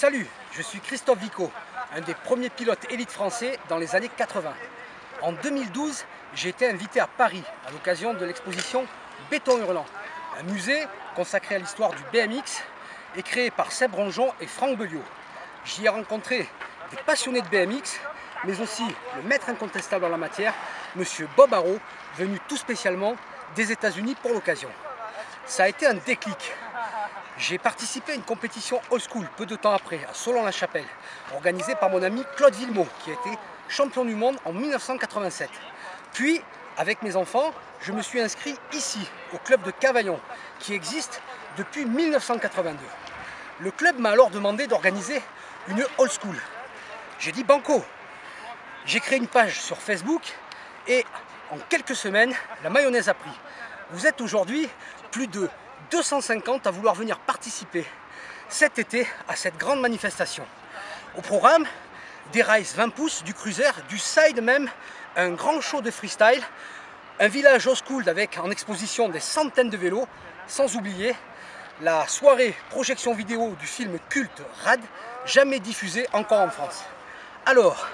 Salut, je suis Christophe Vico, un des premiers pilotes élites français dans les années 80. En 2012, j'ai été invité à Paris à l'occasion de l'exposition Béton Hurlant, un musée consacré à l'histoire du BMX et créé par Seb Ronjon et Franck Belliot. J'y ai rencontré des passionnés de BMX, mais aussi le maître incontestable en la matière, monsieur Bob Haro, venu tout spécialement des États-Unis pour l'occasion. Ça a été un déclic. J'ai participé à une compétition old school peu de temps après, à Solon-la-Chapelle, organisée par mon ami Claude Villemot, qui a été champion du monde en 1987. Puis, avec mes enfants, je me suis inscrit ici, au club de Cavaillon, qui existe depuis 1982. Le club m'a alors demandé d'organiser une old school. J'ai dit banco. J'ai créé une page sur Facebook et en quelques semaines, la mayonnaise a pris. Vous êtes aujourd'hui plus de 250 à vouloir venir participer cet été à cette grande manifestation. Au programme, des rails 20 pouces, du cruiser, du side même, un grand show de freestyle, un village old school avec en exposition des centaines de vélos, sans oublier la soirée projection vidéo du film culte Rad, jamais diffusé encore en France. Alors,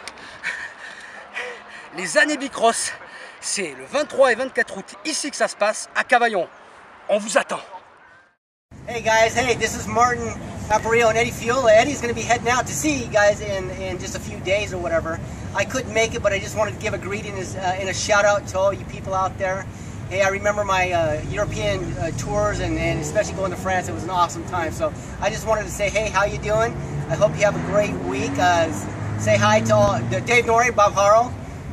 les années Bicross, c'est le 23 et 24 août, ici que ça se passe, à Cavaillon. On vous attend. Hey guys, hey, this is Martin Aparicio and Eddie Fiola. Eddie's going to be heading out to see you guys in just a few days or whatever. I couldn't make it, but I just wanted to give a greeting and a shout out to all you people out there. Hey, I remember my European tours and especially going to France. It was an awesome time. So I just wanted to say, hey, how you doing? I hope you have a great week. Say hi to all, Dave Norrie, Bob Haro,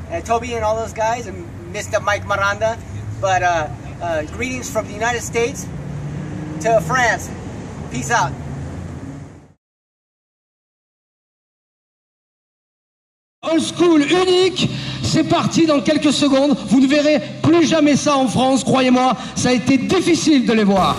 and Toby and all those guys, and Mr. Mike Miranda. But greetings from the United States to France. Peace out. Old school unique, c'est parti dans quelques secondes. Vous ne verrez plus jamais ça en France, croyez-moi, ça a été difficile de les voir.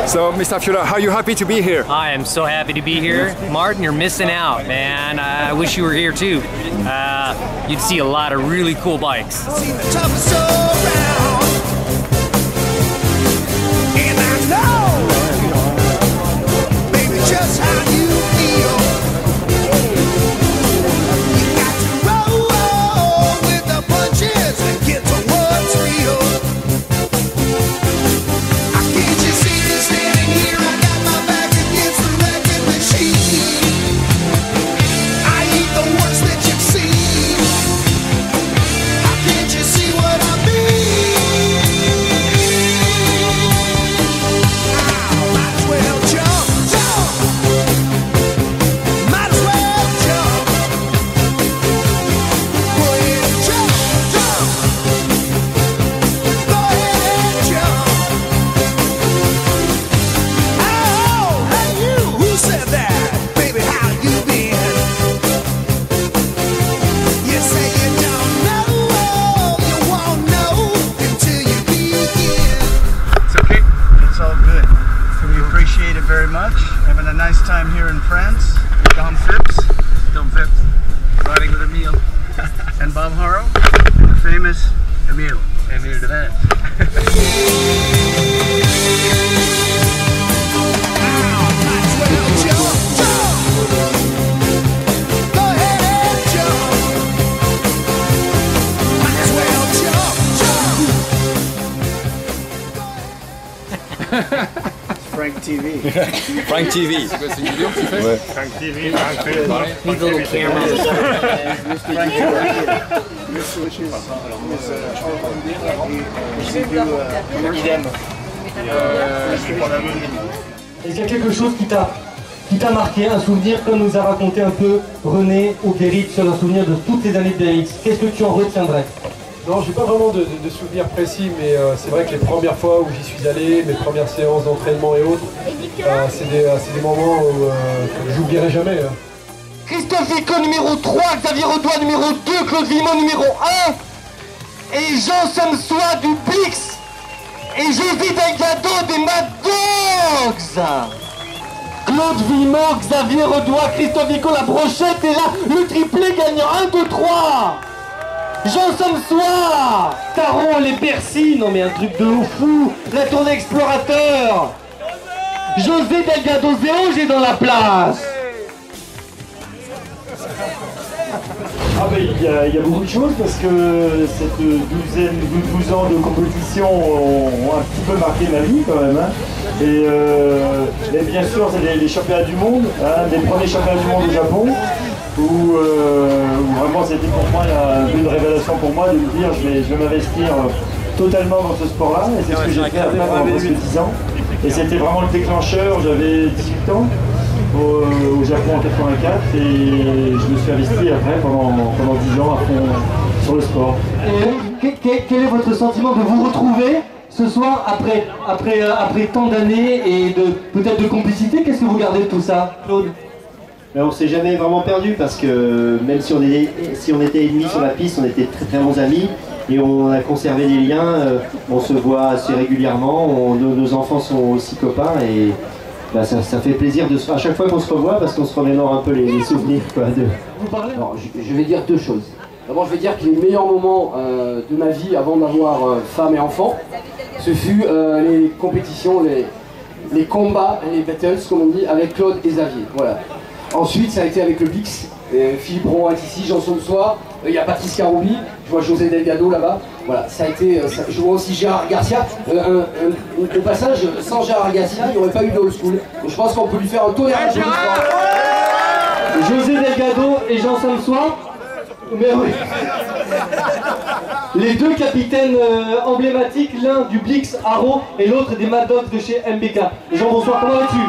So, Mr. Fiola, are you happy to be here? I am so happy to be here. Martin, you're missing out, man. I wish you were here too. You'd see a lot of really cool bikes. Very much. Having a nice time here in France with Dom Phipps, riding with Emile, and Bob Haro, the famous Emile. Emile to that. Frank TV. Frank TV. C'est une vidéo que tu fais? Ouais. Frank TV, Frank Phil. Need the little camera. Est-ce qu'il y a quelque chose qui t'a marqué, un souvenir comme nous a raconté un peu René ou Guéric sur un souvenir de toutes les années de BMX? Qu'est-ce que tu en retiendrais? Non, j'ai pas vraiment de souvenirs précis, mais c'est vrai que les premières fois où j'y suis allé, mes premières séances d'entraînement et autres, c'est des moments que j'oublierai jamais. Christophe Vico numéro 3, Xavier Audoin numéro 2, Claude Vimont numéro 1 et Jean Samsois du Blix et José Delgado des Mad Dogs. Claude Vimont, Xavier Audoin, Christophe Vico, la brochette est là, le triplé gagnant 1, 2, 3. Jean Samsois, Taron, les Bercy, non mais un truc de fou, la tournée explorateur. José Delgado Zéo, j'ai dans la place. Ah ben, il y a beaucoup de choses parce que cette 12 ans de compétition ont un petit peu marqué ma vie quand même. Hein. Et bien sûr, c'est les championnats du monde, hein, les premiers championnats du monde au Japon, où vraiment c'était pour moi une révélation pour moi de me dire je vais m'investir totalement dans ce sport-là. Et c'est ce que j'ai fait après pendant presque 10 ans. Et c'était vraiment le déclencheur, j'avais 18 ans. Au Japon en 84 et je me suis investi après pendant 10 ans à fond sur le sport. Quel est votre sentiment de vous retrouver ce soir après tant d'années et peut-être de complicité? Qu'est-ce que vous gardez de tout ça, Claude? On s'est jamais vraiment perdu parce que même si on était ennemis sur la piste, on était très très bons amis et on a conservé des liens, on se voit assez régulièrement, nos enfants sont aussi copains et bah, ça fait plaisir à chaque fois qu'on se revoit parce qu'on se remémore un peu les souvenirs. Quoi, Alors, je vais dire deux choses. D'abord, je vais dire que les meilleurs moments de ma vie avant d'avoir femme et enfant, ce fut les compétitions, les combats, les battles, comme on dit, avec Claude et Xavier. Voilà. Ensuite, ça a été avec le Bix. Philippe Rohan est ici, Jean Samsois, il y a Patrice Caroubi, je vois José Delgado là-bas. Voilà, ça a été. Je vois aussi Gérard Garcia. Au passage, sans Gérard Garcia, il n'y aurait pas eu de old school. Donc, je pense qu'on peut lui faire un tonnerre d'applaudissements. José Delgado et Jean Samsois. Mais oui. Les deux capitaines emblématiques, l'un du Blix Haro et l'autre des Mad Dogs de chez MBK. Jean, bonsoir, comment vas-tu?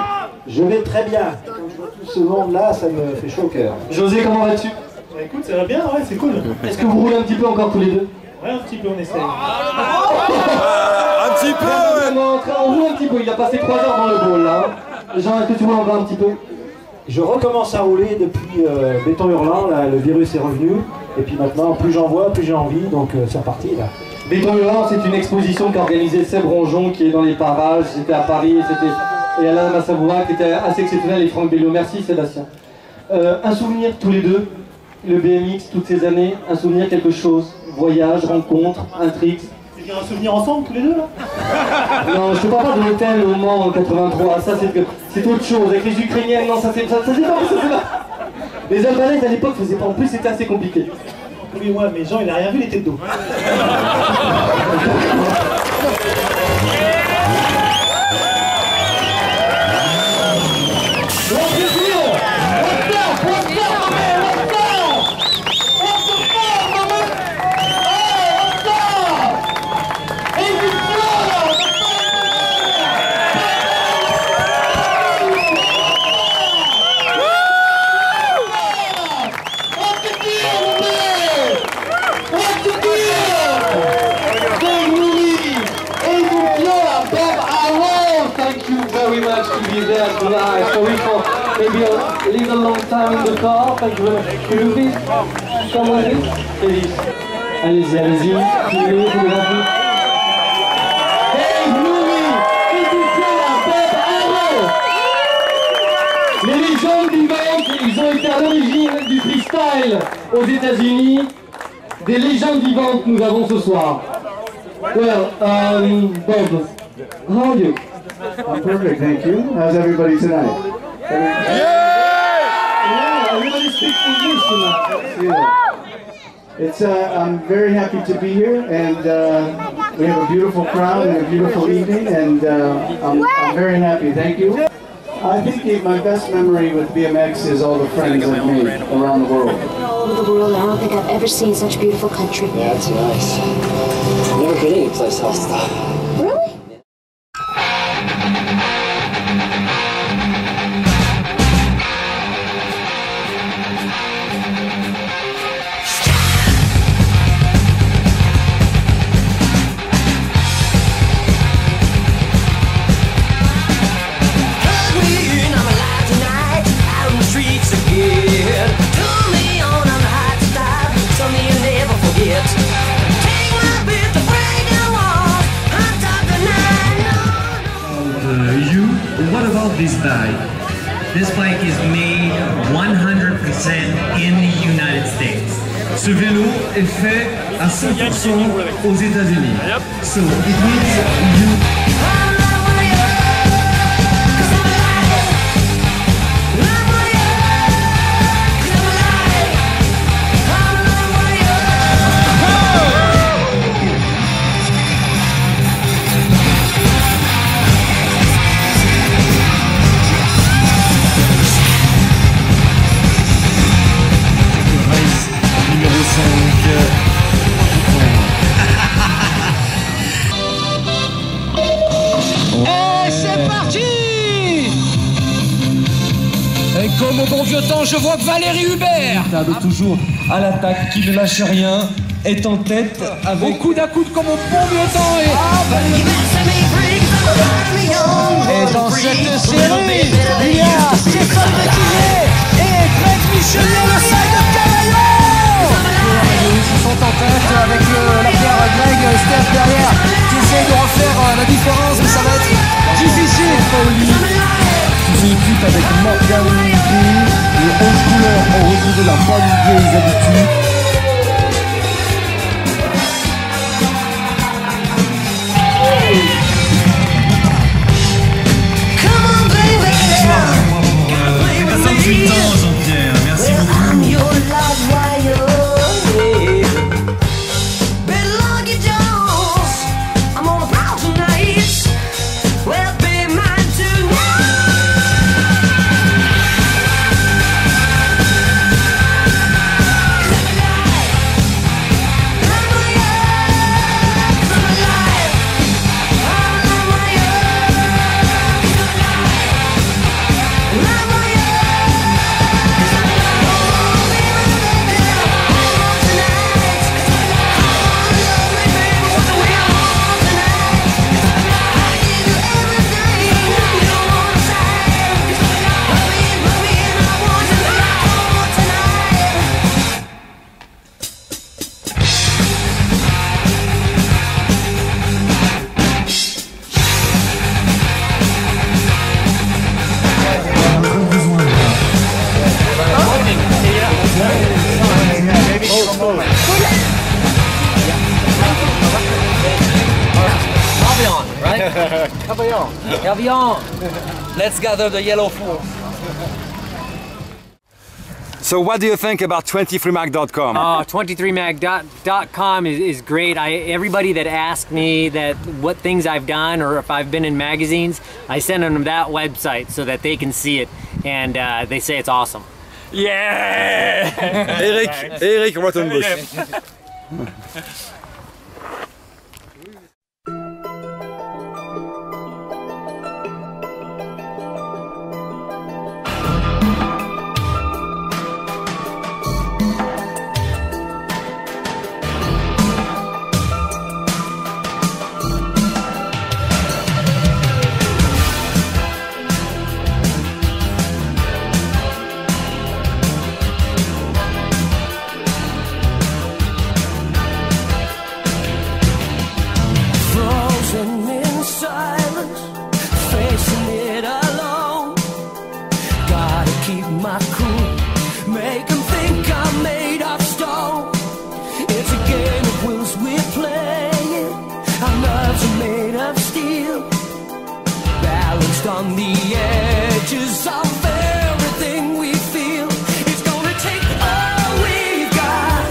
Je vais très bien. Quand je vois tout ce monde-là, ça me fait chaud au cœur. José, comment vas-tu? Bah, écoute, ça va bien, ouais, c'est cool. Est-ce que vous roulez un petit peu encore tous les deux? Ouais, un petit peu, on essaye. Un petit peu On roule un petit peu, il a passé 3 heures dans le bowl là. Jean, est-ce que tu roules encore un petit peu? Je recommence à rouler depuis Béton Hurlant, là, le virus est revenu. Et puis maintenant, plus j'en vois, plus j'ai envie, donc c'est reparti là. Béton Hurlant, c'est une exposition qu'a organisée Seb Ronjon qui est dans les parages, c'était à Paris, et Alain Massavoura qui était assez exceptionnel et Franck Bello. Merci Sébastien. Un souvenir tous les deux, le BMX toutes ces années, un souvenir quelque chose, voyage, rencontre, intrigue. Tu veux dire un souvenir ensemble tous les deux là? Non, je te parle pas de l'hôtel au Mans en 83, ça c'est autre chose, avec les Ukrainiennes, non ça c'est pas. Les Albanaises à l'époque faisaient pas, en plus c'était assez compliqué. Oui, moi, mais Jean il a rien vu les têtes d'eau. Sorry for maybe a little long time in the car. Thank you very much. Can you please come with me? Please. Allez-y, allez-y. Dave Nouri, les légendes vivantes, ils ont été à l'origine du freestyle aux États-Unis. Des légendes vivantes nous avons ce soir. Well, Bob, how are you? I'm perfect, thank you. How's everybody tonight? Yeah, everybody speaks English tonight. Yeah. I'm very happy to be here, and we have a beautiful crowd and a beautiful evening, and I'm very happy. Thank you. I think my best memory with BMX is all the friends I've made around the world. All over the world, I don't think I've ever seen such a beautiful country. Yeah, it's nice. I've never been any place else though. Really? I'm alive tonight, out in the streets again. This bike is made 100% in the United States. Ce vélo est fait à 100% aux États-Unis. So it means you. Comme au bon vieux temps, je vois que Valérie Hubert, toujours à l'attaque, qui ne lâche rien, est en tête avec... Au coude à coude comme au bon vieux temps. Et dans cette série, il y a Stéphane Dequillet et Greg Michelier, le side de Cavaillon. Ils sont en tête avec la paire Greg et Steph derrière qui essaye de refaire la différence, mais ça va être difficile. Une équipe avec Morgan Lee, les 11 couleurs ont retrouvé la bonne vieille habitude. Pour 58 ans, Jean-Pierre, merci beaucoup. Hervion. Let's gather the yellow fool. So what do you think about 23mag.com? 23mag.com is great. Everybody that asked me what things I've done or if I've been in magazines, I send them that website so that they can see it, and they say it's awesome. Yeah! Eric Rottenbush. On the edges of everything we feel, it's gonna take all we've got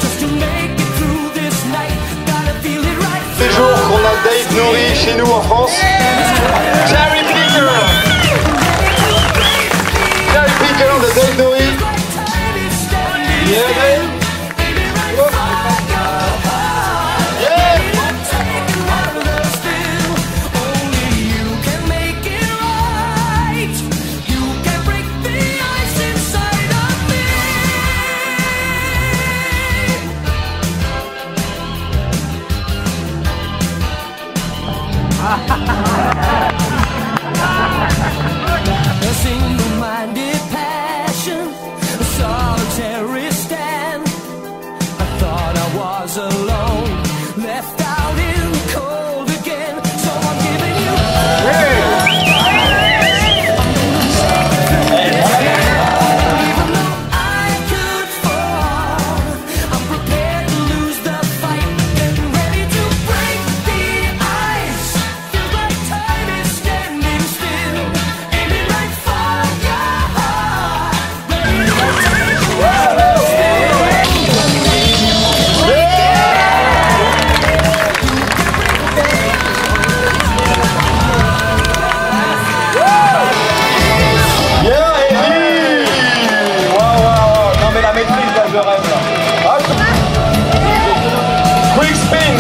just to make it through this night. Gotta feel it right. Ces jours qu'on a Dave Nourri chez nous en France. Jerry Picker. Jerry Picker de Dave Nourri. Yeah, Dave. Ha ha ha ha! le rêve là. Quick spin.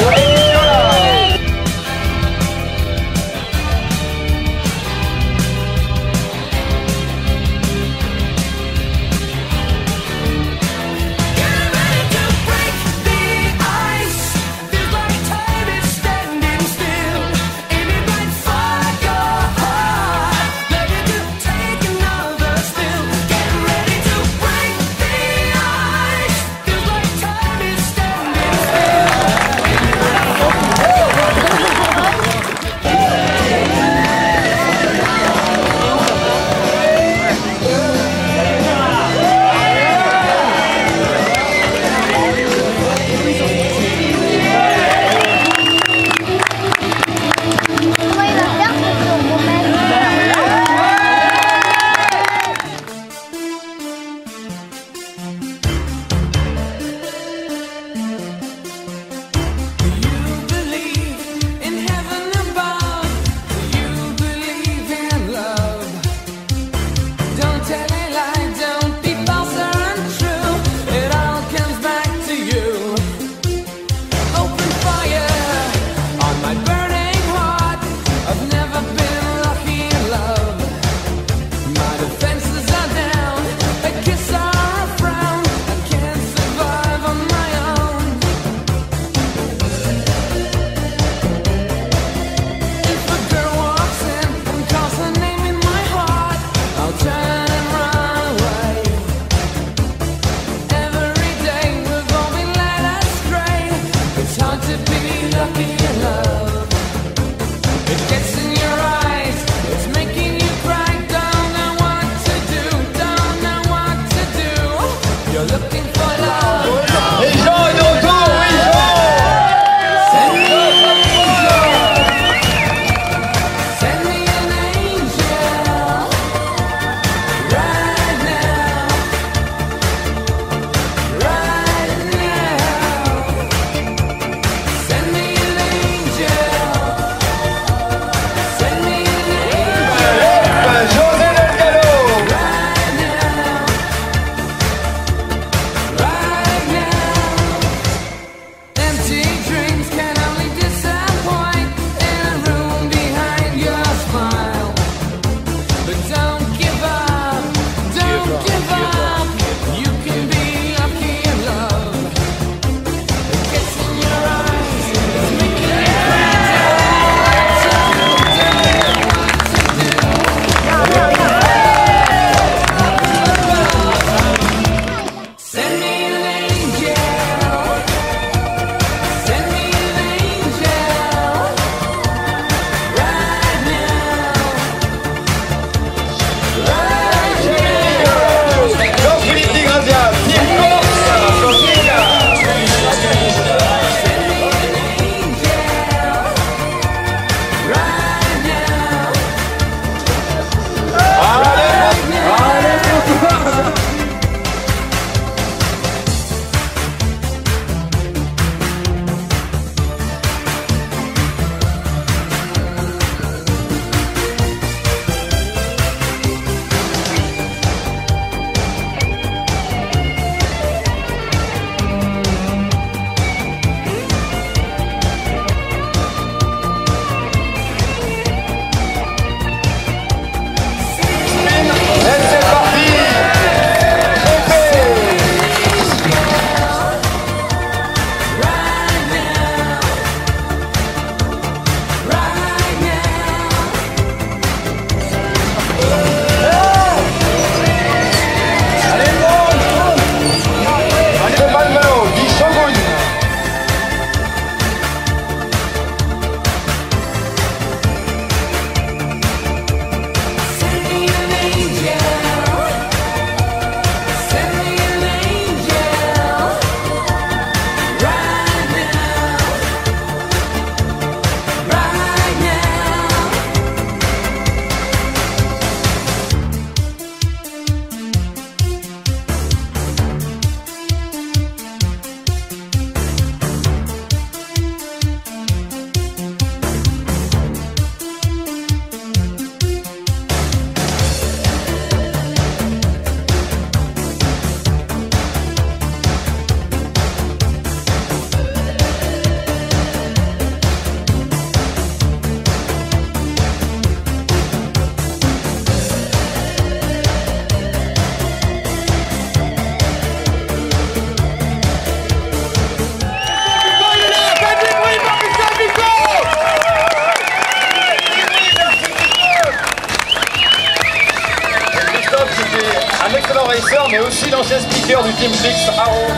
speaker du Team Flix, Aaron.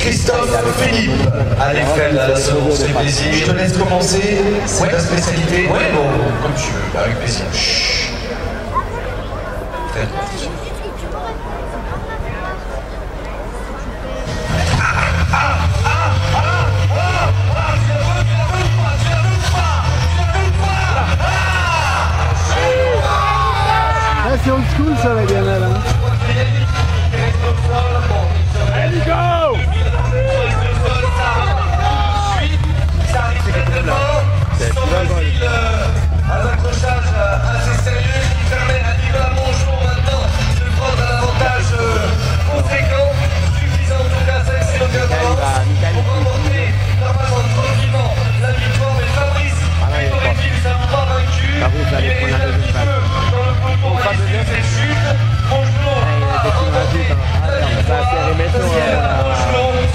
Christophe Philippe. Allez Fred, là, ça me fait plaisir. Je te laisse commencer, c'est ta spécialité. Ouais, bon, comme tu veux, avec plaisir. Chut. Fred, attention. C'est old school ça la gamelle hein. Allez go. Un accrochage assez sérieux qui permet à Nicolas Mongeron maintenant de prendre un avantage conséquent, suffisant en tout cas ça c'est le cas on va remporter normalement tranquillement la victoire, mais Fabrice aurait-il ça ne pas vaincu, il est un petit peu dans le peloton risque cette chute. Mongeron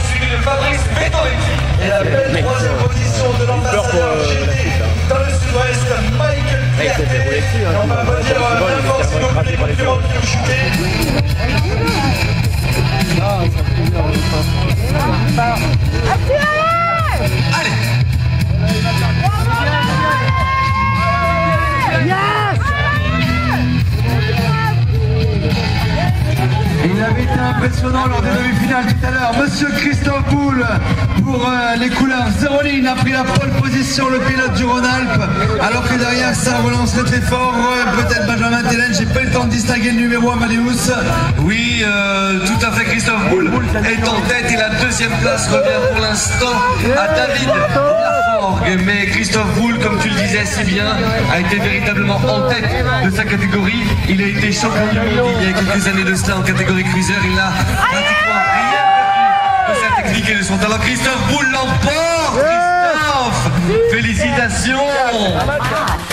suivi de Fabrice Vettoretti et la belle troisième position de l'ambassadeur GT dans le sud-ouest, Michael Pierté. On va pas dire n'importe si nos petits concurrents qui ont chuté. Allez. Il avait été impressionnant lors des demi-finales tout à l'heure. Monsieur Christophe Boulle pour les couleurs Zéroline a pris la pole position, le pilote du Rhône-Alpes. Alors que derrière ça relancerait très fort. Peut-être Benjamin Tellen, j'ai pas eu le temps de distinguer le numéro Amadeus. Oui, tout à fait, Christophe Boulle est en tête et la deuxième place revient pour l'instant à David Laforgue. Mais Christophe Boulle, comme tu le disais si bien, a été véritablement en tête de sa catégorie. Il a été champion du monde il y a quelques années de cela en catégorie cruiser. Il a pratiquement rien perdu de sa technique et de son talent. Christophe Boulle l'emporte. Christophe, félicitations.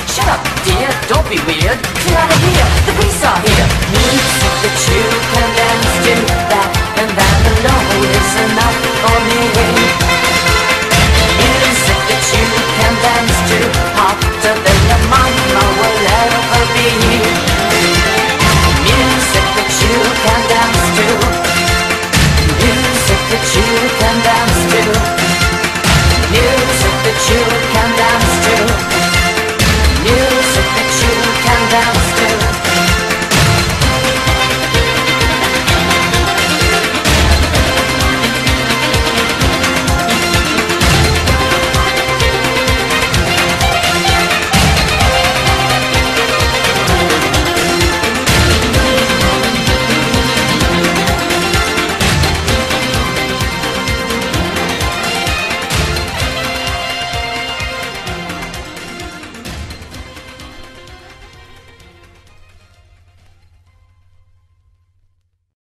Shut up, dear, don't be weird. Get out of here, the police are here. Music that you can dance to, that and that alone is enough for me. Music that you can dance to, hotter than your mama will ever be. Music that you can dance to, music that you can dance to.